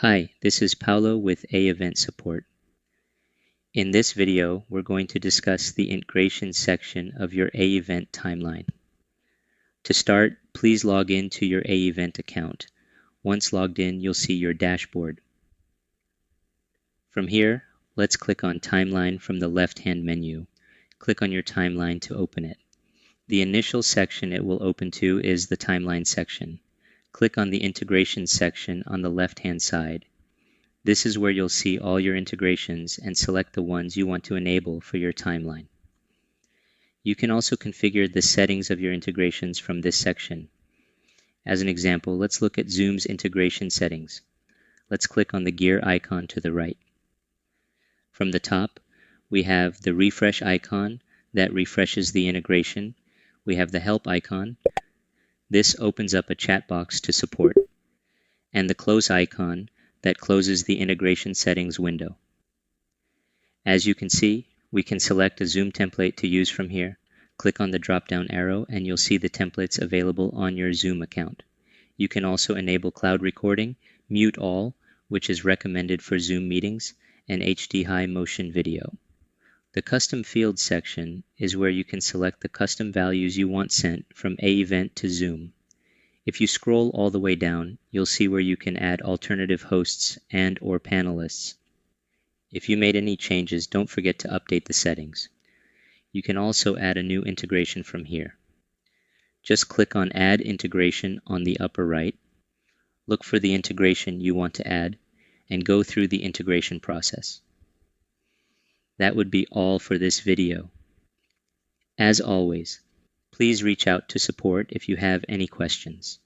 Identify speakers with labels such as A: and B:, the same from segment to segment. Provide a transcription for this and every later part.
A: Hi, this is Paulo with AEvent support. In this video, we're going to discuss the integration section of your AEvent timeline. To start, please log in to your AEvent account. Once logged in, you'll see your dashboard. From here, let's click on Timeline from the left-hand menu. Click on your timeline to open it. The initial section it will open to is the Timeline section. Click on the Integration section on the left-hand side. This is where you'll see all your integrations and select the ones you want to enable for your timeline. You can also configure the settings of your integrations from this section. As an example, let's look at Zoom's integration settings. Let's click on the gear icon to the right. From the top, we have the refresh icon that refreshes the integration. We have the help icon. This opens up a chat box to support. And the close icon that closes the integration settings window. As you can see, we can select a Zoom template to use from here. Click on the drop-down arrow and you'll see the templates available on your Zoom account. You can also enable cloud recording, mute all, which is recommended for Zoom meetings, and HD high motion video. The custom fields section is where you can select the custom values you want sent from AEvent to Zoom. If you scroll all the way down, you'll see where you can add alternative hosts and/or panelists. If you made any changes, don't forget to update the settings. You can also add a new integration from here. Just click on Add Integration on the upper right, look for the integration you want to add, and go through the integration process. That would be all for this video. As always, please reach out to support if you have any questions.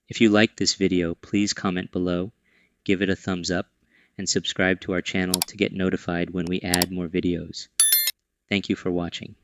A: If you liked this video, please comment below, give it a thumbs up, and subscribe to our channel to get notified when we add more videos. Thank you for watching.